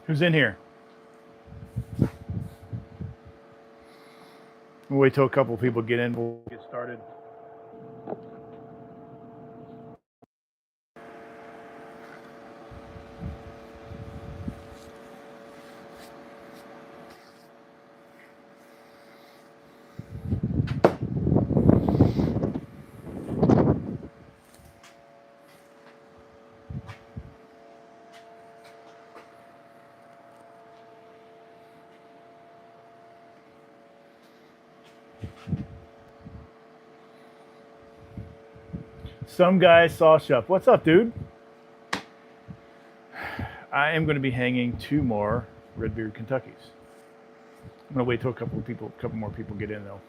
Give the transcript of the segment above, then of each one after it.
Who's in here? We'll wait till a couple people get in. We'll get started. Some guy saw shop. What's up, dude? I am going to be hanging 2 more RedBeard Kentuckys. I'm going to wait till a couple more people get in though.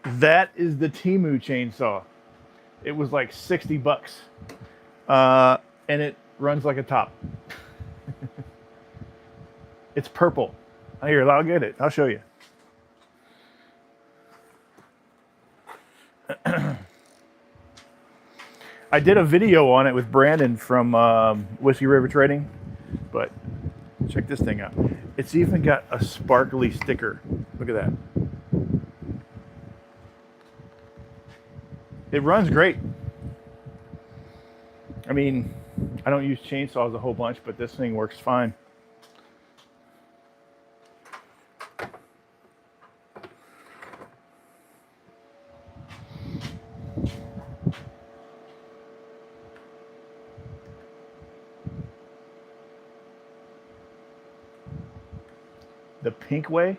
That is the Temu chainsaw. It was like 60 bucks. And it runs like a top. It's purple. Here, I'll get it. I'll show you. I did a video on it with Brandon from Whiskey River Trading, but check this thing out. It's even got a sparkly sticker. Look at that. It runs great. I mean, I don't use chainsaws a whole bunch, but this thing works fine. The pink way,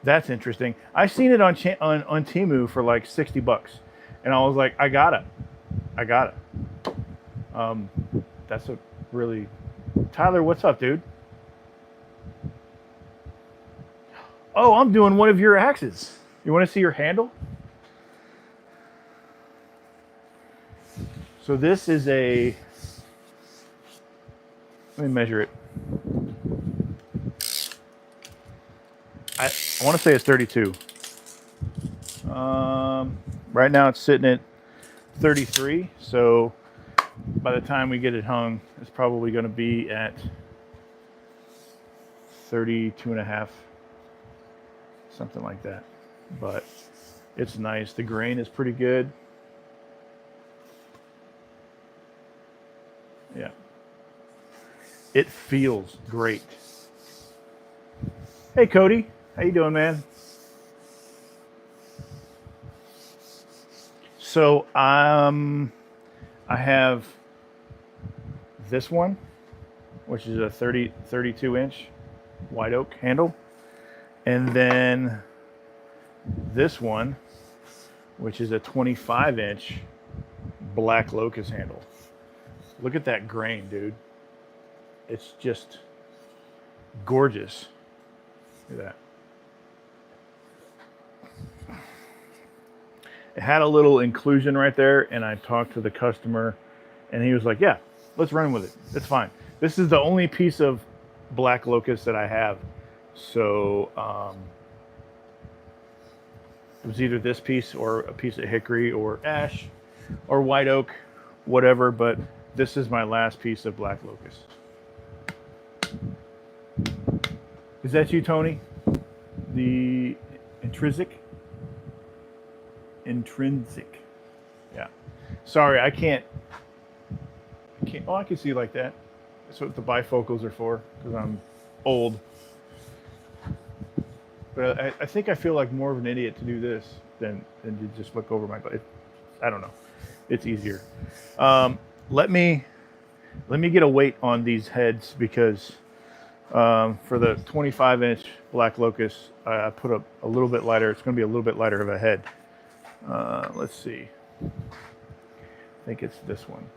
that's interesting. I seen it on Temu for like 60 bucks, and I was like, I got it. That's a really, Tyler, what's up, dude? Oh, I'm doing one of your axes. You want to see your handle? So this is a, let me measure it. I want to say it's 32. Right now it's sitting at 33. So by the time we get it hung, it's probably going to be at 32 and a half, something like that. But it's nice. The grain is pretty good. Yeah. It feels great. Hey, Cody. How you doing, man? So I have this one, which is a 32 inch white oak handle, and then this one, which is a 25 inch black locust handle. Look at that grain, dude. It's just gorgeous. Look at that. It had a little inclusion right there, and I talked to the customer, and he was like, yeah, let's run with it. It's fine. This is the only piece of black locust that I have. So it was either this piece or a piece of hickory or ash or white oak, whatever, but this is my last piece of black locust. Is that you, Tony? The intrinsic? Intrinsic. Yeah. Sorry, I can't. Oh, I can see like that. That's what the bifocals are for, because I'm old. But I think I feel like more of an idiot to do this than to just look over my. I don't know. It's easier. Let me get a weight on these heads, because for the 25 inch black locust, I put up a little bit lighter. It's going to be a little bit lighter of a head. Let's see. I think it's this one.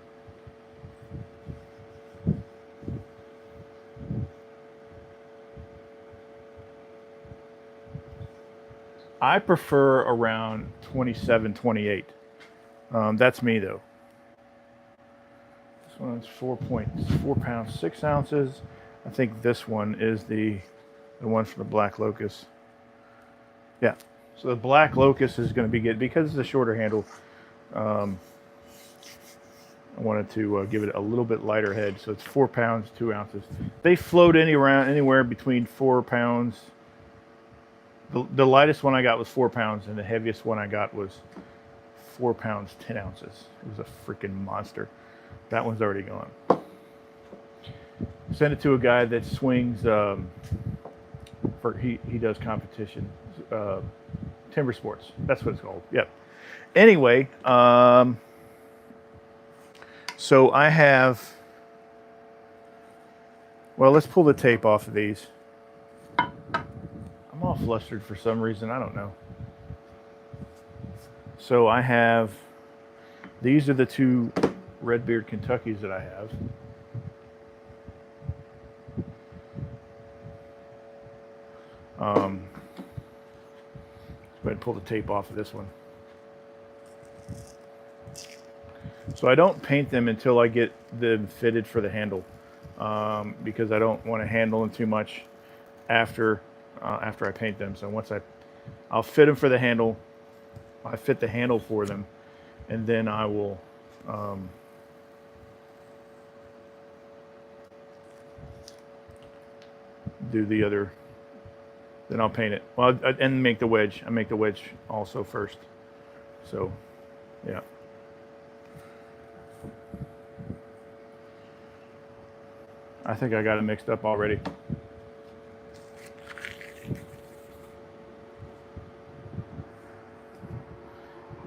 I prefer around 27, 28. That's me though. This one's 4.4 pounds, 6 ounces. I think this one is the one for the black locust. Yeah. So the black locust is going to be good because it's a shorter handle. I wanted to give it a little bit lighter head, so it's 4 pounds 2 ounces. They float anywhere between 4 pounds. The lightest one I got was 4 pounds, and the heaviest one I got was 4 pounds 10 ounces. It was a freaking monster. That one's already gone. Send it to a guy that swings. He does competition, timber sports. That's what it's called. Yep. Anyway, so I have. Well, let's pull the tape off of these. I'm all flustered for some reason. I don't know. So I have. These are the 2 RedBeard Kentuckys that I have. Let's go ahead and pull the tape off of this one. So I don't paint them until I get them fitted for the handle, because I don't want to handle them too much after I paint them. So once I'll fit them for the handle. I fit the handle for them, and then I will do the other. Then I'll paint it. Well, and make the wedge. I make the wedge also first. So, yeah. I think I got it mixed up already.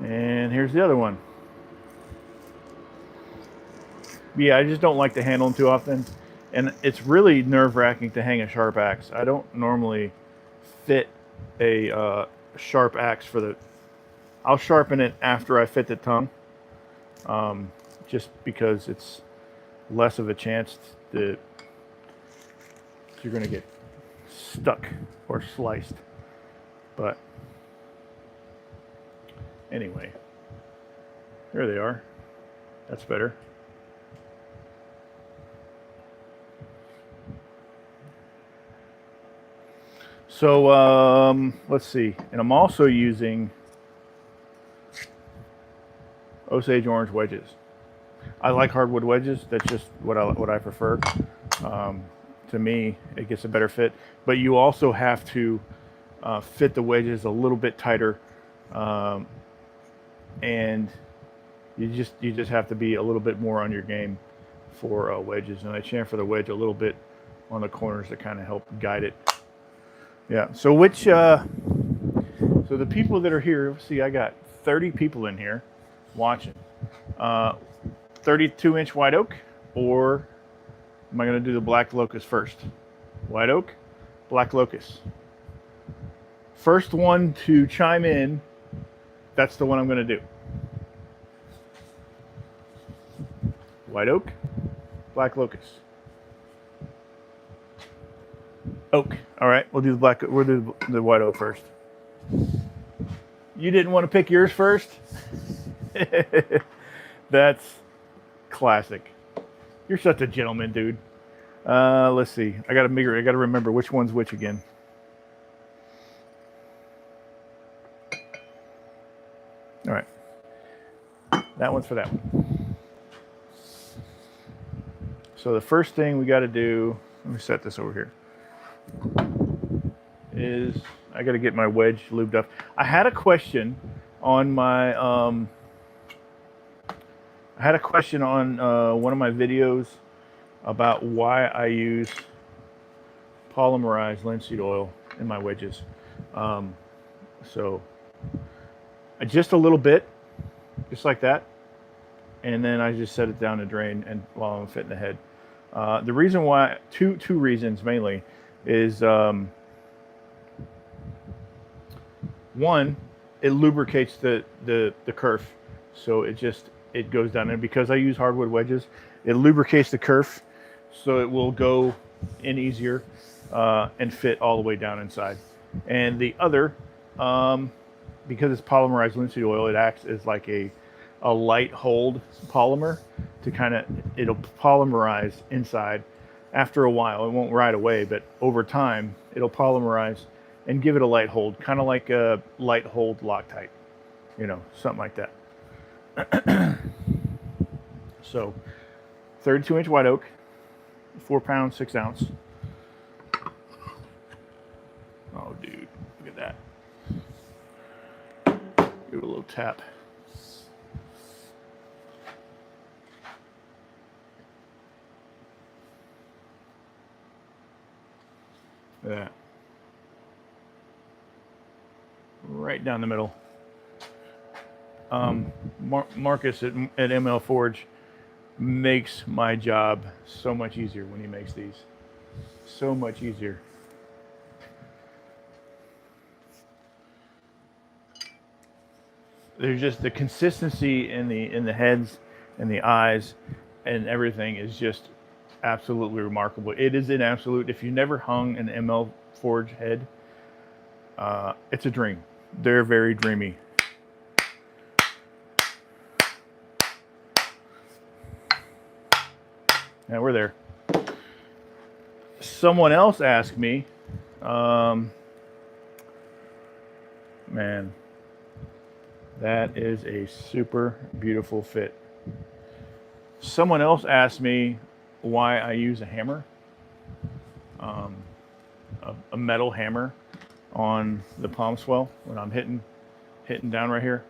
And here's the other one. Yeah, I just don't like to handle them too often. And it's really nerve-wracking to hang a sharp axe. I don't normally fit a sharp axe for the. I'll sharpen it after I fit the tongue, just because it's less of a chance that you're going to get stuck or sliced. But anyway, there they are. That's better. So let's see, and I'm also using Osage orange wedges. I like hardwood wedges. That's just what I prefer. To me, it gets a better fit. But you also have to fit the wedges a little bit tighter, and you just have to be a little bit more on your game for wedges. And I chamfer the wedge a little bit on the corners to kind of help guide it. Yeah. So so the people that are here, see, I got 30 people in here watching. 32-inch white oak, or am I going to do the black locust first? White oak, black locust. First one to chime in, that's the one I'm going to do. White oak, black locust. Oak. All right, we'll do the black. We'll do the white oak first. You didn't want to pick yours first? That's classic. You're such a gentleman, dude. Let's see. I gotta remember which one's which again. All right. That one's for that one. So the first thing we got to do, let me set this over here, is I got to get my wedge lubed up. I had a question on my one of my videos about why I use polymerized linseed oil in my wedges. So just a little bit, just like that, and then I just set it down to drain and while I'm fitting the head. The reason why, two reasons mainly, is one, it lubricates the kerf, so it goes down. And because I use hardwood wedges, it lubricates the kerf, so it will go in easier and fit all the way down inside. And the other, because it's polymerized linseed oil, it acts as like a light hold polymer to it'll polymerize inside. After a while, it won't right away, but over time, it'll polymerize and give it a light hold, kind of like a light hold Loctite, you know, something like that. So 32-inch white oak, 4 pounds, 6 ounce. Oh, dude, look at that. Give it a little tap. Look at that. Right down the middle. Marcus at ML Forge makes my job so much easier when he makes these. So much easier. There's just the consistency in the heads and the eyes and everything is just absolutely remarkable. It is an absolute, if you never hung an ML Forge head, it's a dream. They're very dreamy. And we're there. Someone else asked me, man, that is a super beautiful fit. Someone else asked me why I use a hammer, a metal hammer on the palm swell when I'm hitting down right here,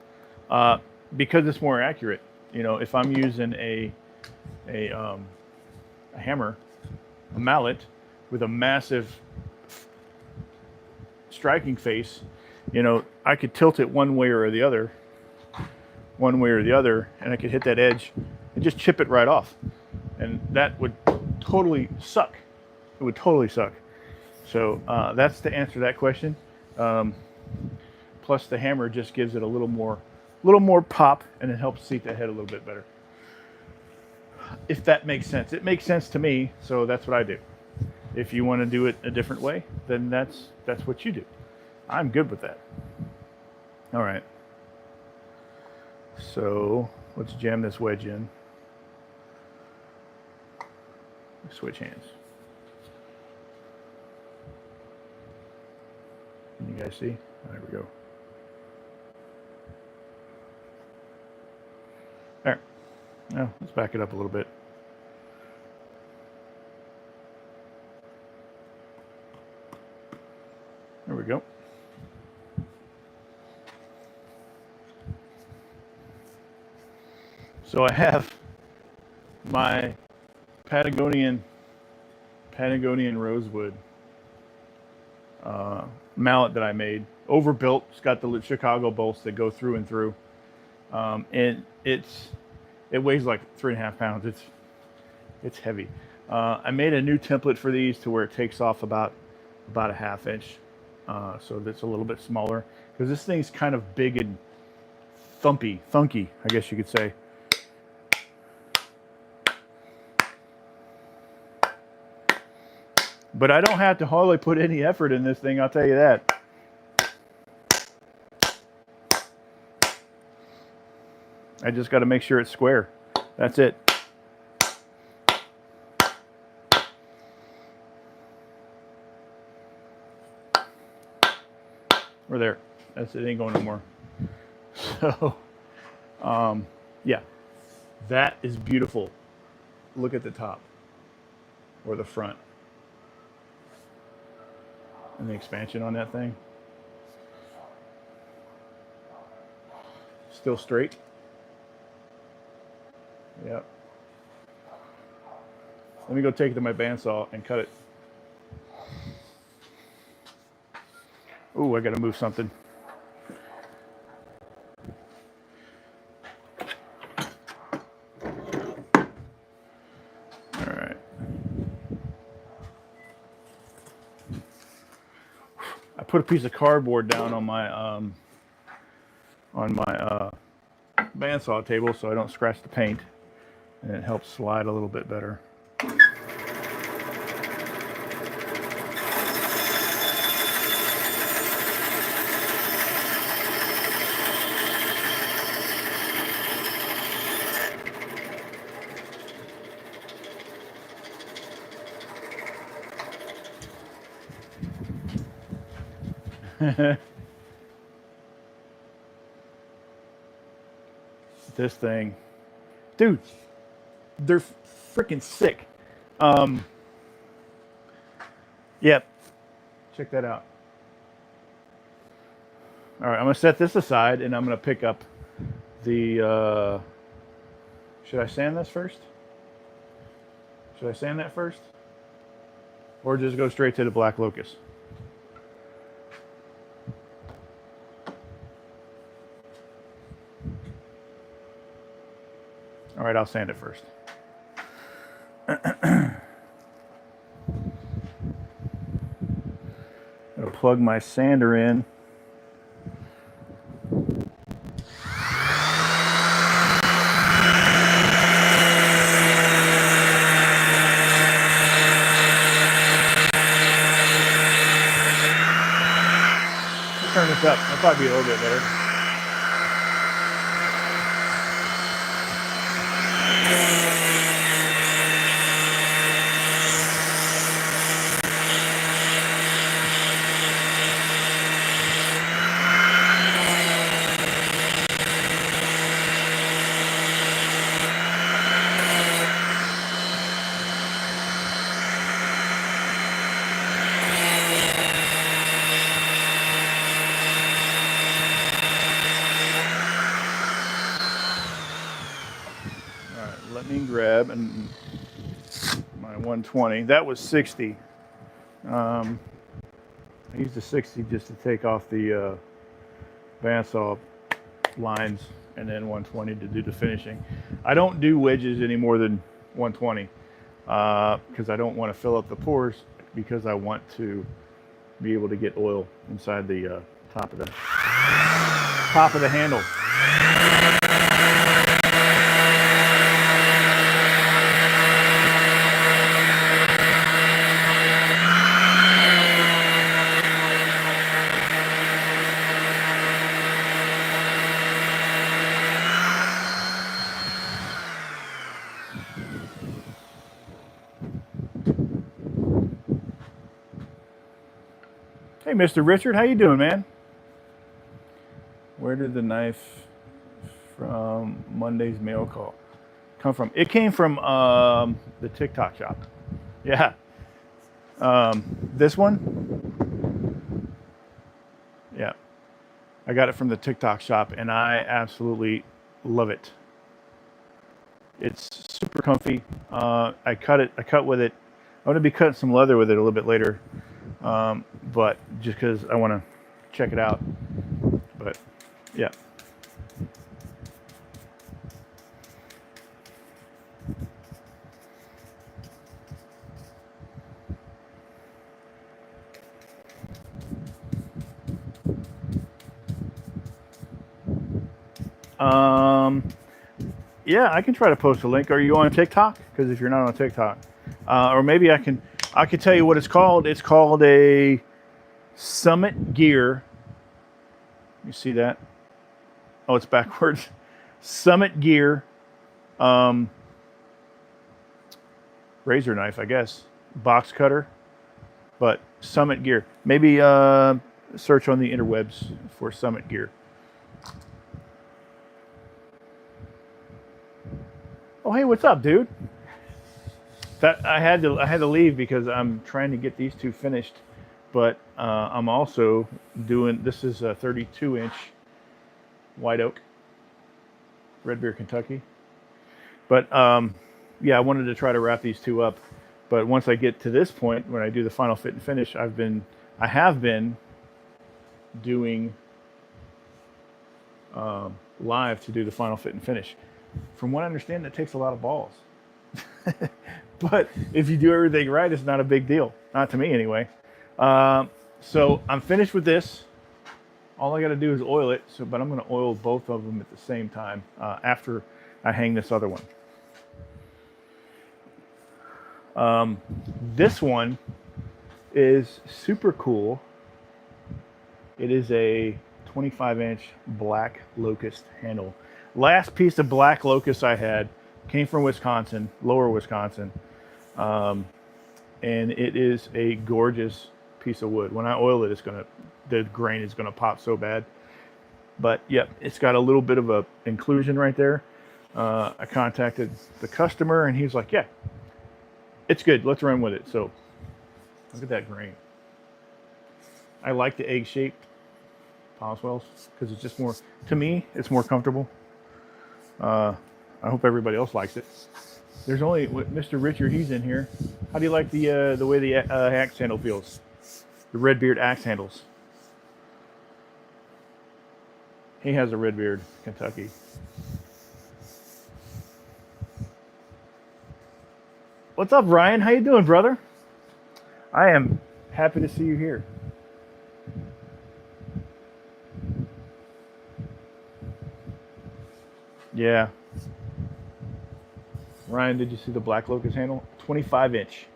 because it's more accurate. You know, if I'm using a hammer, a mallet with a massive striking face, you know, I could tilt it one way or the other, and I could hit that edge and just chip it right off. And that would totally suck. It would totally suck. So that's the answer to that question. Plus the hammer just gives it a little more pop, and it helps seat the head a little bit better. If that makes sense. It makes sense to me, so that's what I do. If you want to do it a different way, then that's what you do. I'm good with that. All right. So let's jam this wedge in. Switch hands. Can you guys see? There we go. There. Now let's back it up a little bit. There we go. So I have my Patagonian rosewood mallet that I made, overbuilt. It's got the Chicago bolts that go through and through, and it weighs like 3.5 pounds. It's heavy. I made a new template for these to where it takes off about a 1/2 inch, so that's a little bit smaller, because this thing's kind of big and thunky, I guess you could say. But I don't have to hardly put any effort in this thing, I'll tell you that. I just got to make sure it's square. That's it. We're there. That's it. Ain't going no more. So, yeah, that is beautiful. Look at the top or the front. And the expansion on that thing. Still straight. Yep. Let me go take it to my bandsaw and cut it. Ooh, I gotta move something. All right. I put a piece of cardboard down on my bandsaw table so I don't scratch the paint, and it helps slide a little bit better. This thing, dude, they're freaking sick. Yep, check that out. All right, I'm gonna set this aside and I'm gonna pick up the, should I sand this first? Should I sand that first? Or just go straight to the black locust? All right, I'll sand it first. I'll plug my sander in. Turn this up. That'll probably be a little bit better. Let me grab my 120. That was 60. I used the 60 just to take off the bandsaw lines, and then 120 to do the finishing. I don't do wedges any more than 120 because I don't want to fill up the pores, because I want to be able to get oil inside the top of the handle. Hey, Mr. Richard, how you doing, man? Where did the knife from Monday's mail call come from? It came from the TikTok shop. Yeah. This one? Yeah. I got it from the TikTok shop, and I absolutely love it. It's super comfy. I cut with it. I'm going to be cutting some leather with it a little bit later. But just because I want to check it out. But yeah. Yeah, I can try to post a link. Are you on TikTok? Because if you're not on TikTok, or maybe I can tell you what it's called. It's called a Summit Gear. You see that? Oh, it's backwards. Summit Gear razor knife, I guess. Box cutter, but Summit Gear. Maybe search on the interwebs for Summit Gear. Oh, hey, what's up, dude? I had to leave because I'm trying to get these two finished, but I'm also doing, this is a 32-inch white oak RedBeard Kentucky. But yeah, I wanted to try to wrap these two up. But once I get to this point, when I do the final fit and finish, I have been doing live to do the final fit and finish. From what I understand, that takes a lot of balls. But if you do everything right, it's not a big deal. Not to me, anyway. So I'm finished with this. All I got to do is oil it. But I'm going to oil both of them at the same time after I hang this other one. This one is super cool. It is a 25-inch black locust handle. Last piece of black locust I had came from Wisconsin, lower Wisconsin. And it is a gorgeous piece of wood. When I oil it, it's going to the grain is going to pop so bad. But yeah, it's got a little bit of a inclusion right there. I contacted the customer and he's like, yeah, it's good. Let's run with it. So look at that grain. I like the egg-shaped palm swells because it's just more, to me, it's more comfortable. I hope everybody else likes it. There's only Mr. Richard. He's in here. How do you like the way the axe handle feels? The RedBeard axe handles. He has a RedBeard Kentucky. What's up, Ryan? How you doing, brother? I am happy to see you here. Yeah. Ryan, did you see the black locust handle? 25-inch.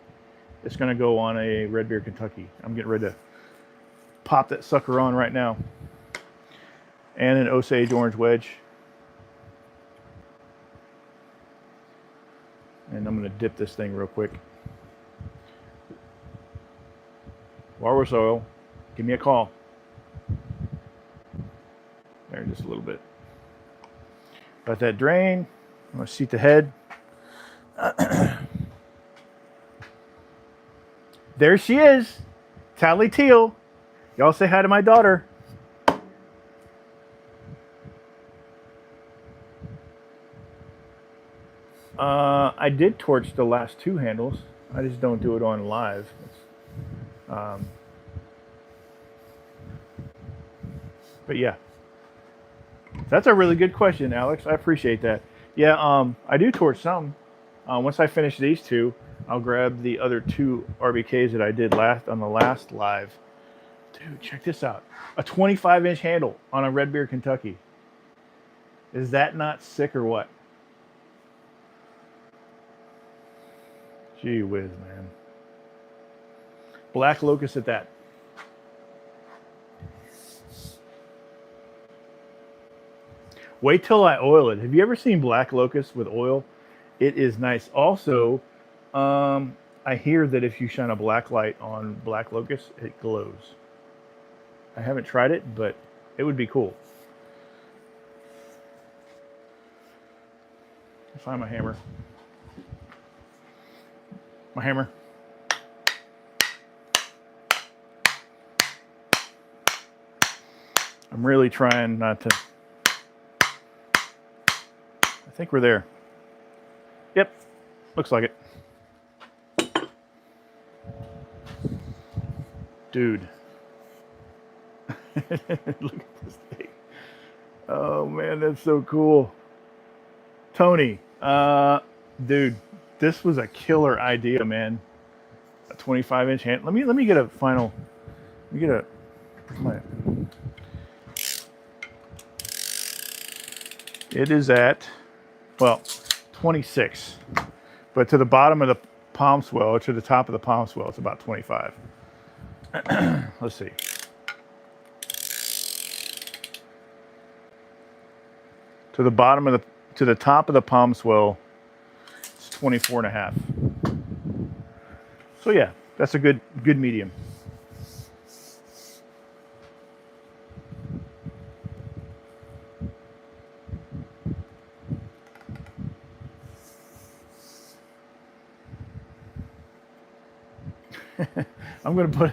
It's going to go on a RedBeard Kentucky. I'm getting ready to pop that sucker on right now. And an Osage orange wedge. And I'm going to dip this thing real quick. Walrus oil, give me a call. There, just a little bit. Got that drain. I'm going to seat the head. There she is, Tally Teal. Y'all say hi to my daughter. I did torch the last two handles. I just don't do it on live. But yeah, that's a really good question, Alex. I appreciate that. Yeah, I do torch some. Once I finish these two, I'll grab the other two RBKs that I did on the last live. Dude, check this out. A 25-inch handle on a RedBeard Kentucky. Is that not sick or what? Gee whiz, man. Black locust at that. Wait till I oil it. Have you ever seen black locust with oil? It is nice. Also, I hear that if you shine a black light on black locust, it glows. I haven't tried it, but it would be cool. I'll find my hammer. My hammer. I'm really trying not to. I think we're there. Yep, looks like it. Dude. Look at this thing. Oh man, that's so cool. Tony, dude, this was a killer idea, man. A 25-inch hand. Let me get a final. Let me get a. It is at, well, 26, but to the bottom of the palm swell, or to the top of the palm swell, it's about 25. Let's see. To the bottom of to the top of the palm swell, it's 24 and a half. So yeah, that's a good medium. I'm gonna put.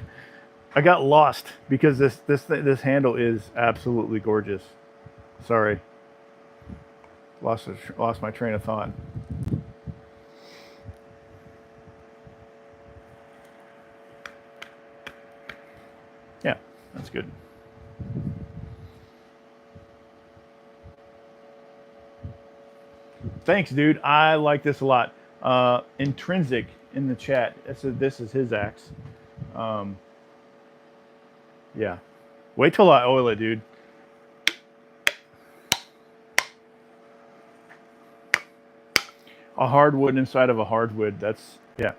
I got lost because this handle is absolutely gorgeous. Sorry, lost my train of thought. Yeah, that's good. Thanks, dude. I like this a lot. Intrinsic in the chat. This is his axe. Yeah. Wait till I oil it, dude. A hardwood inside of a hardwood. That's, yeah.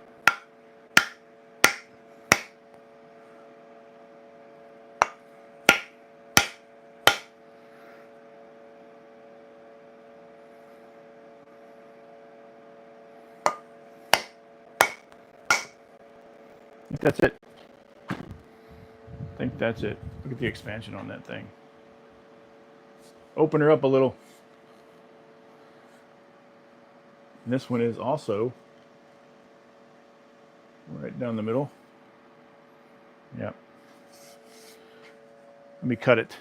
I think that's it. I think That's it. Look at the expansion on that thing. Open her up a little. And this one is also right down the middle. Yeah. Let me cut it.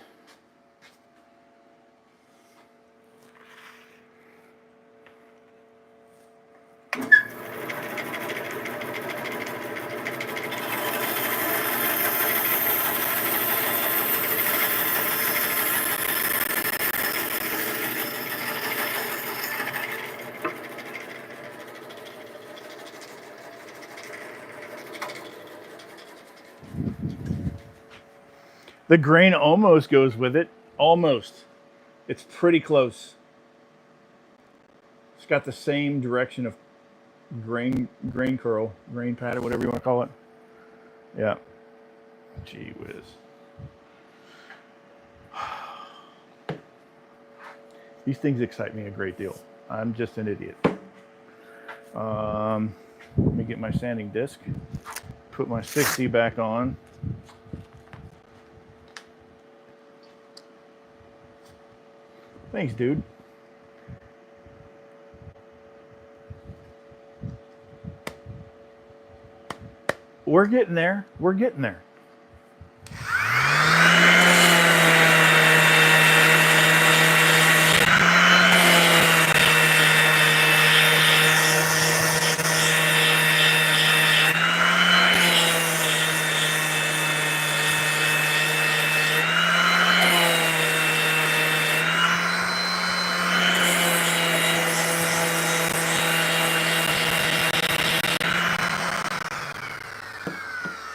The grain almost goes with it. Almost. It's pretty close. It's got the same direction of grain curl, grain pattern, whatever you want to call it. Yeah. Gee whiz. These things excite me a great deal. I'm just an idiot. Let me get my sanding disc. Put my 60 back on. Thanks, dude. We're getting there. We're getting there.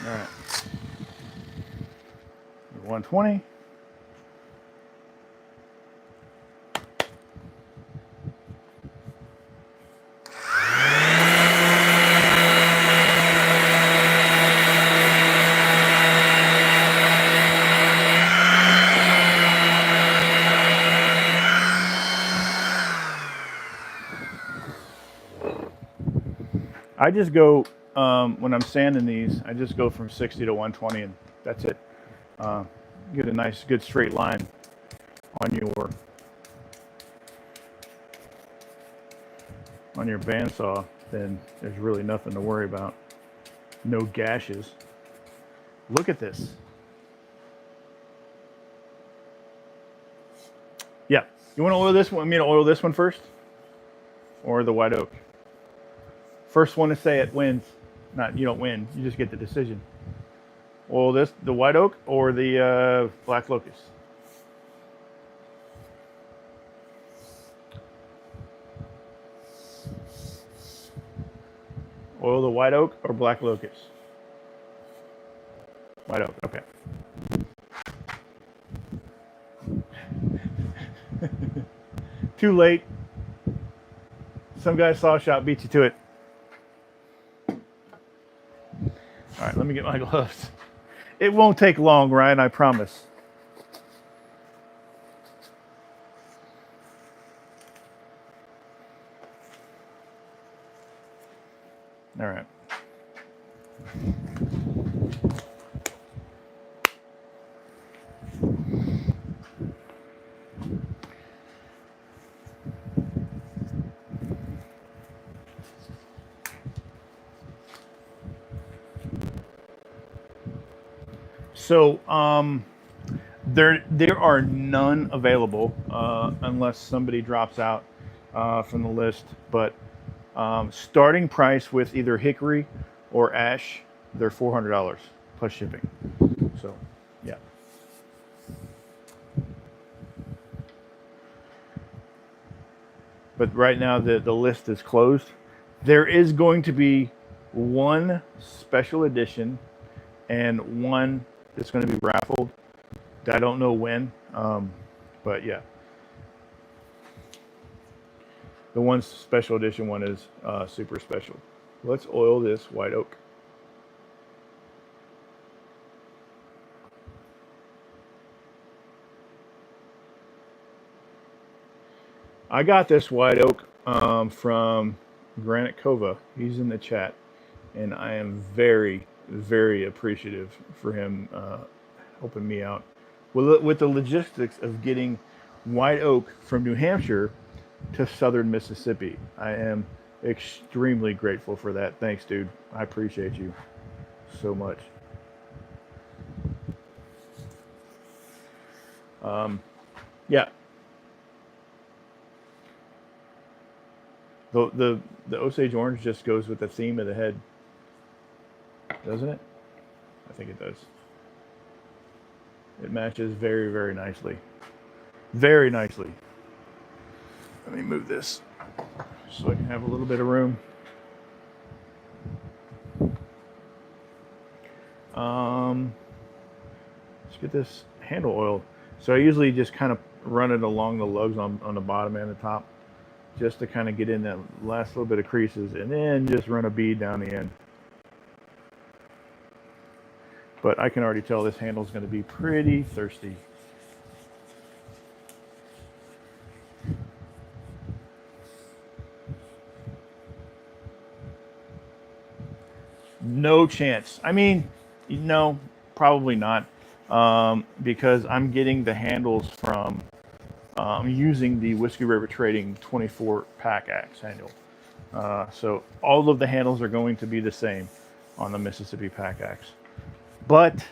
All right. 120. I just go, when I'm sanding these, I just go from 60 to 120 and that's it. Get a nice, good straight line on your bandsaw, then there's really nothing to worry about. No gashes. Look at this. Yeah, you want to oil this one? I mean, oil this one first, or the white oak? First one to say it wins. Not, you don't win. You just get the decision. Oil this, the white oak or the black locust? Oil the white oak or black locust? White oak, okay. Too late. Some guy saw a shot, beat you to it. All right, let me get my gloves. It won't take long, Ryan, I promise. All right. So there are none available unless somebody drops out from the list. But starting price with either hickory or ash, they're $400 plus shipping. So yeah. But right now the list is closed. There is going to be one special edition and one that's going to be raffled. I don't know when, but yeah. The one special edition one is super special. Let's oil this white oak. I got this white oak from Granite Cova. He's in the chat, and I am very, very appreciative for him helping me out with the logistics of getting white oak from New Hampshire to southern Mississippi. I am extremely grateful for that. Thanks, dude. I appreciate you so much. Yeah. The Osage orange just goes with the theme of the head, doesn't it? I think it does. It matches very, very nicely. Very nicely. Let me move this so I can have a little bit of room. Let's get this handle oil. So I usually just kind of run it along the lugs on the bottom and the top, just to kind of get in that last little bit of creases, and then just run a bead down the end. But I can already tell this handle is going to be pretty thirsty. No chance. I mean, no, probably not, because I'm getting the handles from using the Whiskey River Trading 24 pack axe handle. So all of the handles are going to be the same on the Mississippi pack axe. But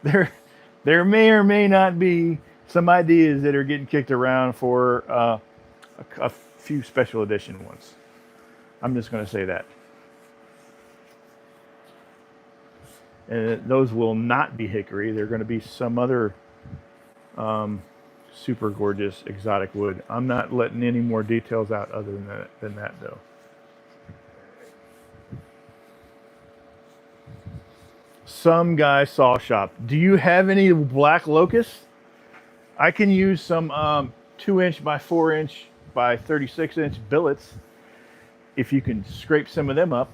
there may or may not be some ideas that are getting kicked around for a few special edition ones. I'm just going to say that. And those will not be hickory. They're going to be some other super gorgeous exotic wood. I'm not letting any more details out other than that though. Some guy saw shop. Do you have any black locust? I can use some 2" by 4" by 36" billets. If you can scrape some of them up,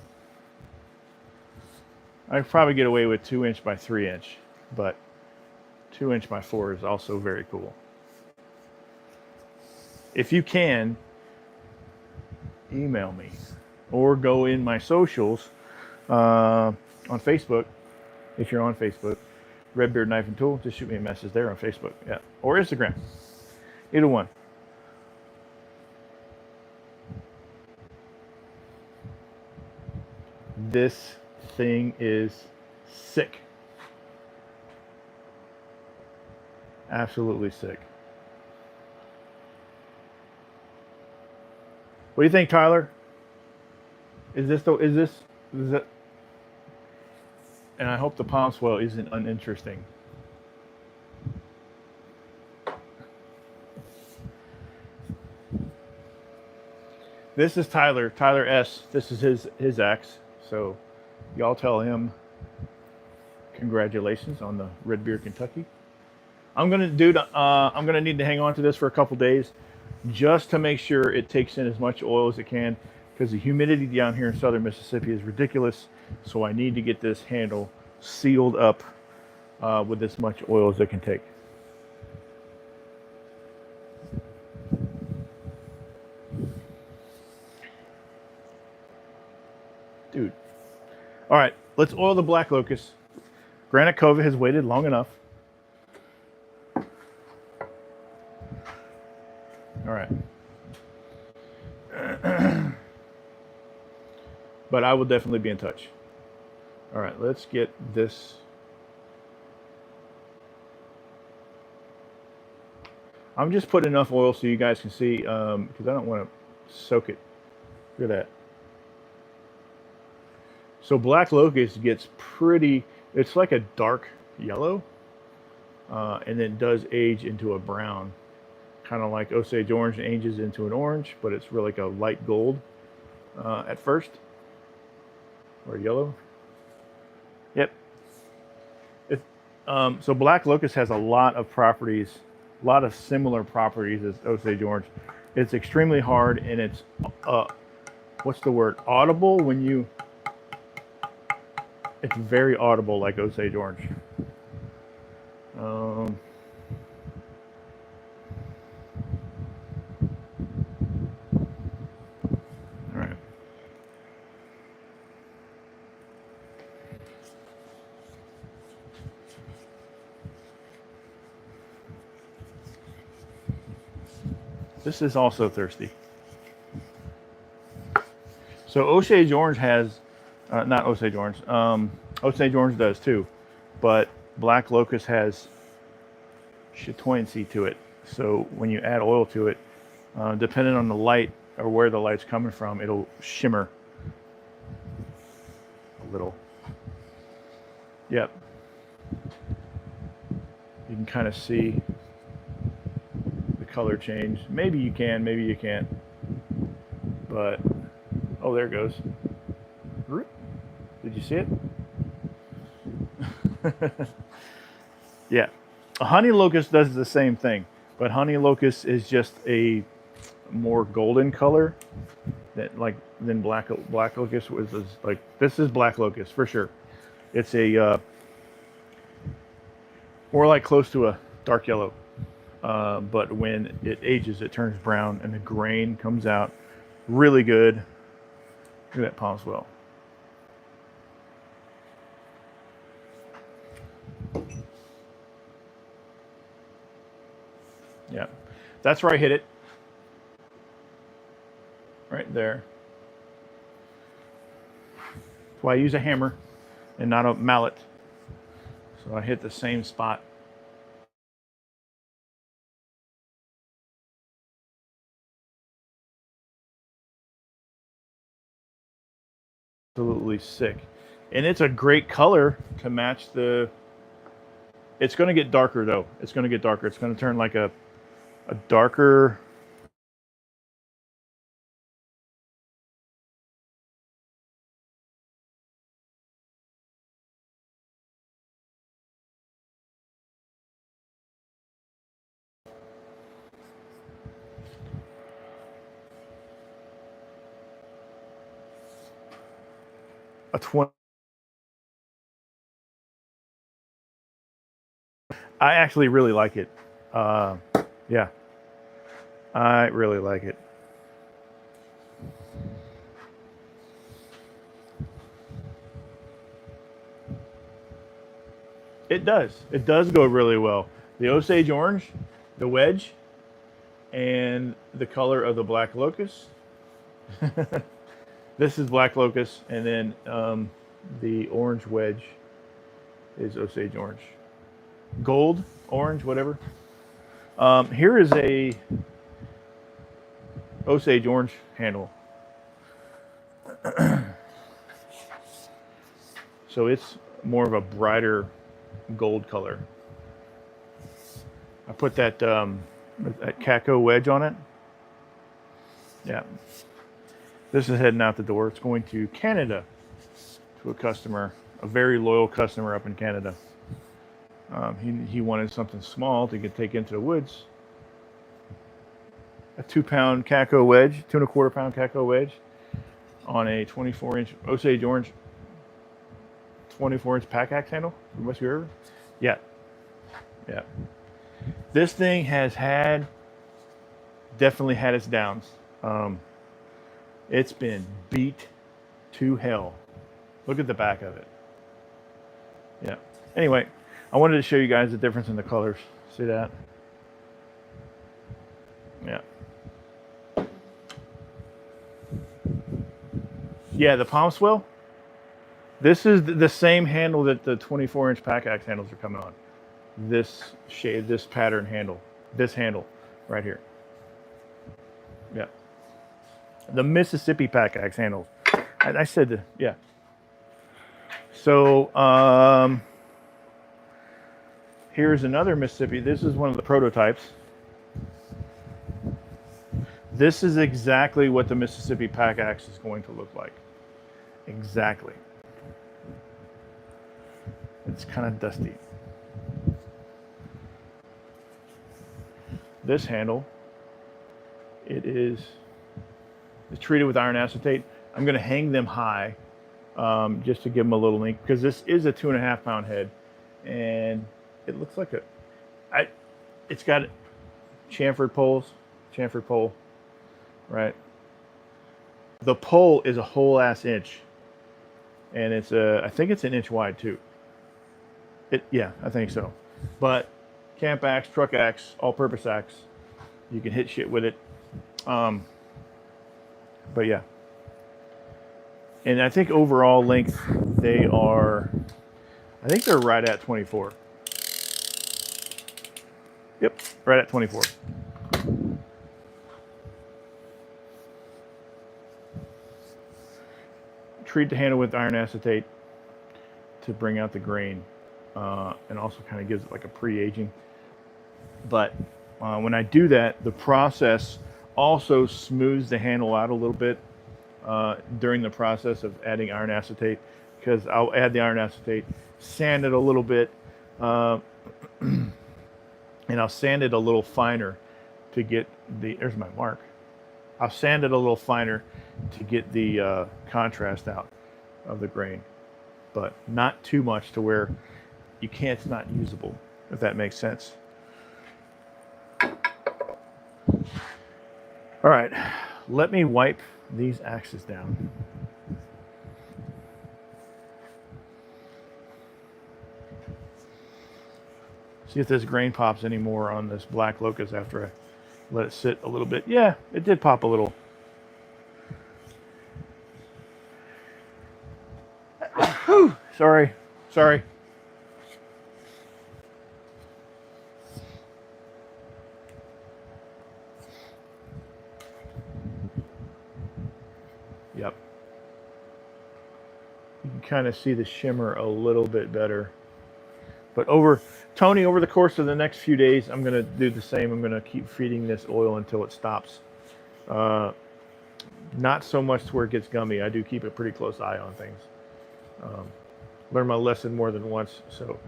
I'd probably get away with 2" by 3", but 2" by 4 is also very cool. If you can, email me or go in my socials on Facebook. If you're on Facebook, RedBeard Knife and Tool, just shoot me a message there on Facebook, yeah, or Instagram, either one. This thing is sick. Absolutely sick. What do you think, Tyler? Is that? And I hope the palm swell isn't uninteresting. This is Tyler S. This is his axe. So y'all tell him congratulations on the RedBeard Kentucky. I'm gonna need to hang on to this for a couple days just to make sure it takes in as much oil as it can, because the humidity down here in southern Mississippi is ridiculous. So I need to get this handle sealed up with as much oil as it can take. Dude. All right, let's oil the black locust. Granite Cova has waited long enough. All right. But I will definitely be in touch. All right, let's get this. I'm just putting enough oil so you guys can see, because I don't want to soak it. Look at that. So black locust gets pretty, it's like a dark yellow, and then does age into a brown, kind of like Osage orange ages into an orange, but it's really like a light gold at first, or yellow. Yep. So black locust has a lot of properties, a lot of similar properties as Osage orange. It's extremely hard, and it's, what's the word? Audible when you, it's very audible like Osage orange. All right. This is also thirsty. So Osage Orange has, not Osage Orange, Osage Orange does too, but Black Locust has chatoyancy to it. So when you add oil to it, depending on the light or where the light's coming from, it'll shimmer a little. Yep. You can kind of see the color change. Maybe you can, maybe you can't. But, oh, there it goes. Did you see it? Yeah. A honey locust does the same thing, but honey locust is just a more golden color than black locust was. Like, this is black locust for sure. It's a more like close to a dark yellow, but when it ages, it turns brown and the grain comes out really good. Look at that palm swell. Yeah, that's where I hit it. Right there. That's why I use a hammer and not a mallet. So I hit the same spot. Absolutely sick. And it's a great color to match the... It's going to get darker though. It's going to get darker. It's going to turn like a darker... a 20. I actually really like it. Yeah, I really like it. It does. It does go really well. The Osage Orange, the Wedge, and the color of the Black Locust. This is Black Locust, and then the Orange Wedge is Osage Orange. Gold, orange, whatever. Here is a Osage Orange handle. So it's more of a brighter gold color. I put that Caco wedge on it. Yeah. This is heading out the door. It's going to Canada to a customer, a very loyal customer up in Canada. He wanted something small to take into the woods. A 2-pound Caco wedge, 2¼ pound Caco wedge on a 24-inch Osage Orange 24-inch pack axe handle from West River. Yeah. Yeah. This thing has definitely had its downs. It's been beat to hell. Look at the back of it. Yeah. Anyway, I wanted to show you guys the difference in the colors. See that? Yeah. Yeah, the palm swell. This is the same handle that the 24-inch pack axe handles are coming on. This shade, this pattern handle, this handle right here. Yeah. The Mississippi pack axe handles. I said, yeah. So here's another Mississippi. This is one of the prototypes. This is exactly what the Mississippi pack axe is going to look like. Exactly. It's kind of dusty. This handle, it's treated with iron acetate. I'm going to hang them high just to give them a little length, because this is a 2½ pound head, and it looks like it's got chamfered pole, right? The pole is a whole ass inch, and I think it's an inch wide too. Yeah, I think so. But camp axe, truck axe, all-purpose axe, you can hit shit with it. But yeah. And I think overall length, I think they're right at 24. Yep, right at 24. Treat the handle with iron acetate to bring out the grain, and also kind of gives it like a pre-aging. But when I do that, the process also smooths the handle out a little bit during the process of adding iron acetate, because I'll add the iron acetate, sand it a little bit, and I'll sand it a little finer to get there's my mark. I'll sand it a little finer to get the contrast out of the grain, but not too much to where it's not usable, if that makes sense. All right, let me wipe these axes down. See if this grain pops anymore on this black locust after I let it sit a little bit. Yeah, it did pop a little. Whew, sorry. Yep. You can kind of see the shimmer a little bit better. But Tony, over the course of the next few days, I'm going to do the same. I'm going to keep feeding this oil until it stops. Not so much to where it gets gummy. I do keep a pretty close eye on things. Learned my lesson more than once, so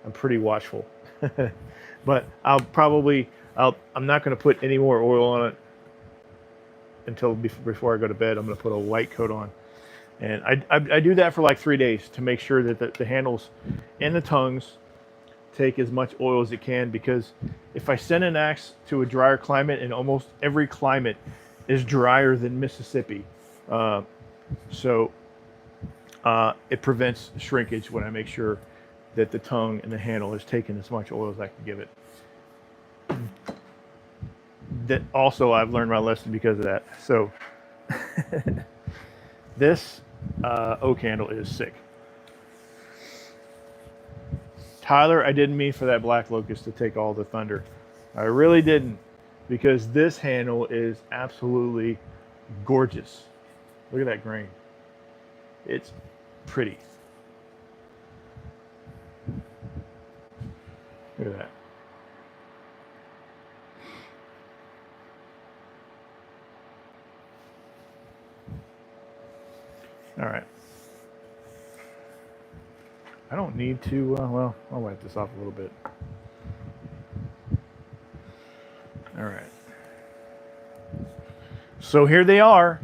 I'm pretty watchful. But I'm not going to put any more oil on it until before I go to bed. I'm going to put a white coat on. And I do that for like 3 days to make sure that the handles and the tongues take as much oil as it can, because if I send an axe to a drier climate, and almost every climate is drier than Mississippi, so it prevents shrinkage when I make sure that the tongue and the handle has taken as much oil as I can give it. That also, I've learned my lesson because of that. So this oak handle is sick. Tyler, I didn't mean for that black locust to take all the thunder. I really didn't, because this handle is absolutely gorgeous. Look at that grain. It's pretty. Look at that. All right. I don't need to, well, I'll wipe this off a little bit. All right. So here they are.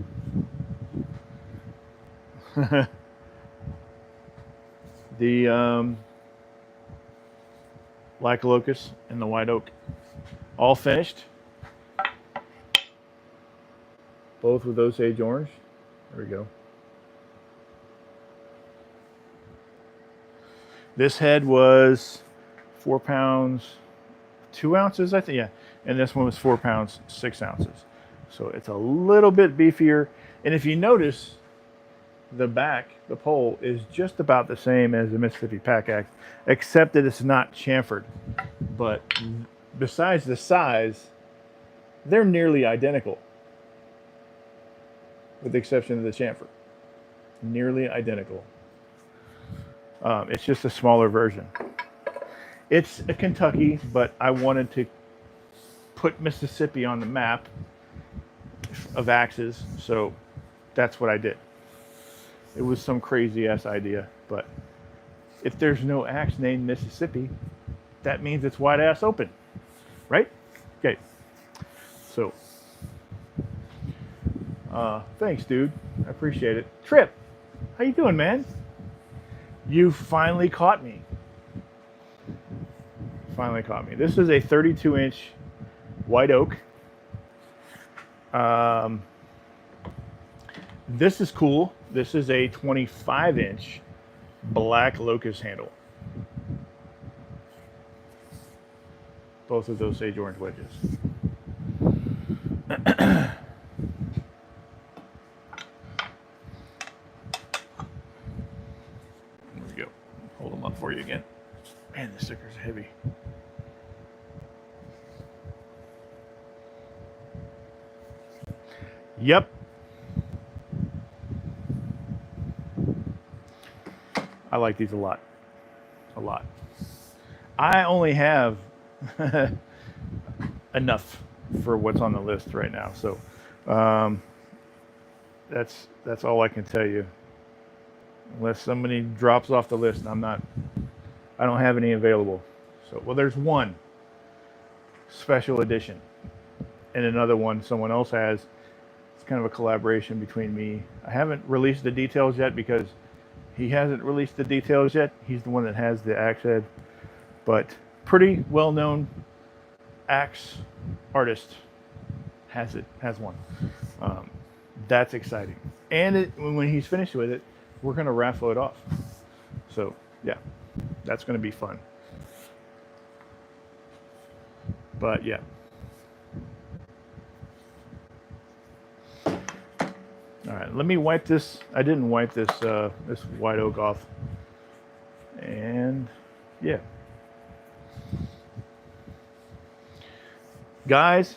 The black locust and the white oak, all finished. Both with Osage orange. There we go. This head was 4 pounds, 2 ounces, I think, yeah. And this one was 4 pounds, 6 ounces. So it's a little bit beefier. And if you notice, the back, the pole, is just about the same as the Mississippi pack axe, except that it's not chamfered. But besides the size, they're nearly identical, with the exception of the chamfer. Nearly identical. It's just a smaller version. It's a Kentucky, but I wanted to put Mississippi on the map of axes, so that's what I did. It was some crazy ass idea, but if there's no axe named Mississippi, that means it's wide ass open, right? Okay. So, thanks, dude. I appreciate it. Trip, how you doing, man? You finally caught me. Finally caught me. This is a 32-inch white oak. This is cool. This is a 25-inch black locust handle. Both of those Osage orange wedges. sticker's heavy. Yep. I like these a lot. A lot. I only have enough for what's on the list right now. So that's all I can tell you. Unless somebody drops off the list, and I don't have any available. So, well, there's one special edition and another one someone else has. It's kind of a collaboration between me. I haven't released the details yet because he hasn't released the details yet. He's the one that has the axe head, but pretty well-known axe artist has one. That's exciting. And when he's finished with it, we're going to raffle it off. So yeah, that's going to be fun. But yeah. All right, let me wipe this. I didn't wipe this this white oak off. And yeah. Guys,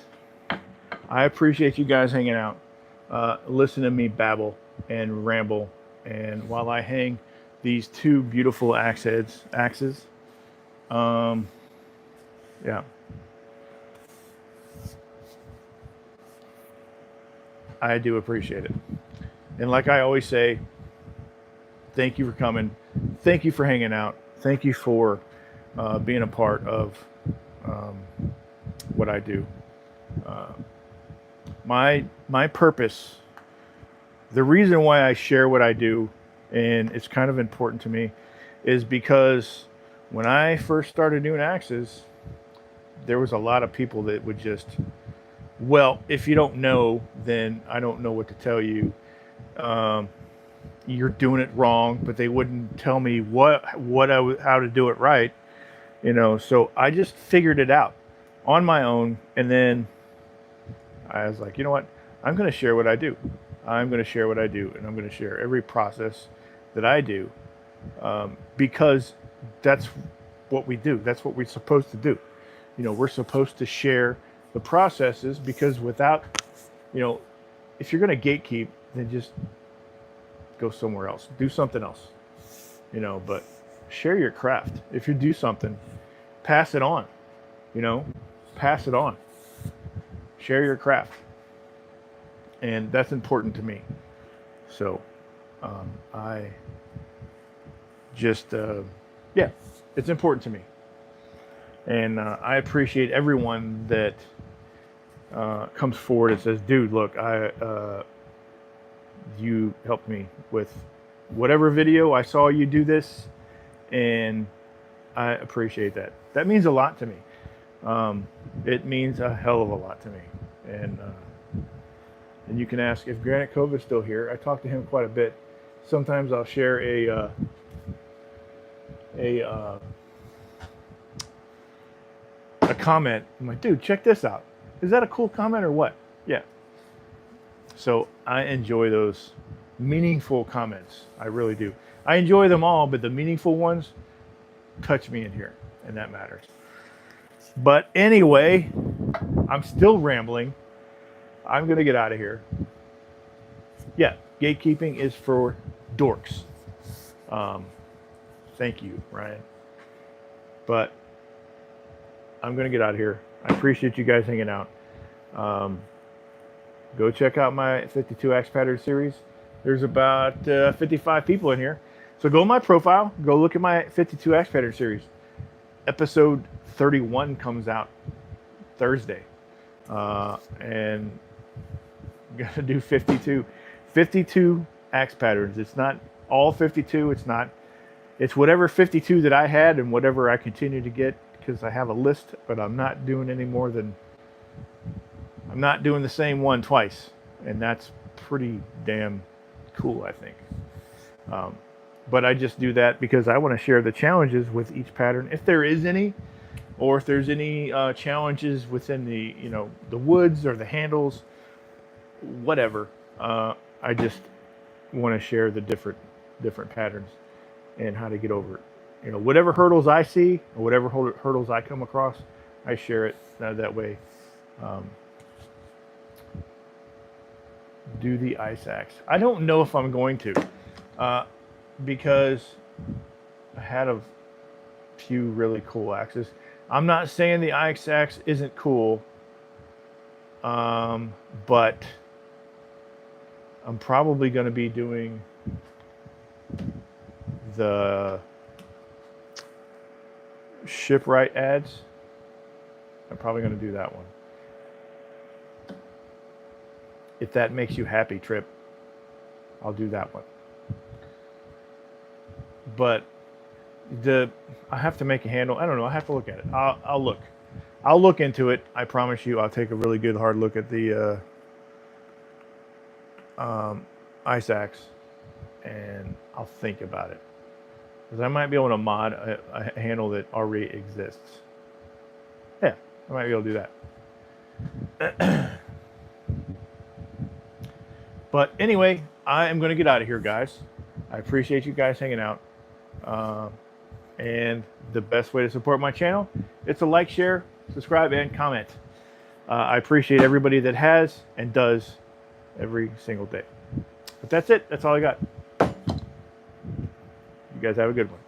I appreciate you guys hanging out. Listen to me babble and ramble. And while I hang these two beautiful axes, yeah. I do appreciate it. And like I always say, thank you for coming. Thank you for hanging out. Thank you for being a part of what I do. My purpose, the reason why I share what I do, and it's kind of important to me, is because when I first started doing axes, there was a lot of people that would just, well, if you don't know, then I don't know what to tell you. You're doing it wrong, but they wouldn't tell me how to do it right, you know. So I just figured it out on my own, and then I was like, you know what? I'm going to share what I do. I'm going to share what I do, and I'm going to share every process that I do, because that's what we do. That's what we're supposed to do. You know, we're supposed to share the processes, because without, you know, if you're going to gatekeep, then just go somewhere else. Do something else, you know, but share your craft. If you do something, pass it on, you know, pass it on. Share your craft. And that's important to me. So I just, yeah, it's important to me. And I appreciate everyone that comes forward and says, dude, look, you helped me with whatever video. I saw you do this, and I appreciate that. That means a lot to me. It means a hell of a lot to me. And you can ask if Granite Cove is still here. I talk to him quite a bit. Sometimes I'll share a comment. I'm like, dude, check this out. Is that a cool comment or what? Yeah. So I enjoy those meaningful comments. I really do. I enjoy them all, but the meaningful ones touch me in here, and that matters. But anyway, I'm still rambling. I'm going to get out of here. Yeah, gatekeeping is for dorks. Thank you, Ryan. But I'm going to get out of here. I appreciate you guys hanging out. Go check out my 52 Axe Pattern series. There's about 55 people in here. So go to my profile. Go look at my 52 Axe Pattern series. Episode 31 comes out Thursday. And I'm going to do 52. 52 axe patterns. It's not all 52. It's whatever 52 that I had and whatever I continue to get, because I have a list, but I'm not doing any more than, I'm not doing the same one twice. And that's pretty damn cool, I think. But I just do that because I want to share the challenges with each pattern, if there is any, or if there's any challenges within the, you know, the woods or the handles, whatever. I just want to share the different patterns and how to get over it. you know, whatever hurdles I see or whatever hurdles I come across, I share it that way. Do the ice axe. I don't know if I'm going to, because I had a few really cool axes. I'm not saying the ice axe isn't cool, but I'm probably going to be doing the shipwright ads. I'm probably going to do that one. If that makes you happy, Trip, I'll do that one. But I have to make a handle. I don't know. I have to look at it. I'll look. I'll look into it. I promise you. I'll take a really good hard look at the ice axe, and I'll think about it, because I might be able to mod a handle that already exists. Yeah, I might be able to do that. But anyway, I am going to get out of here, guys. I appreciate you guys hanging out. And the best way to support my channel, it's a like, share, subscribe, and comment. I appreciate everybody that has and does every single day. But that's it. That's all I got. You guys have a good one.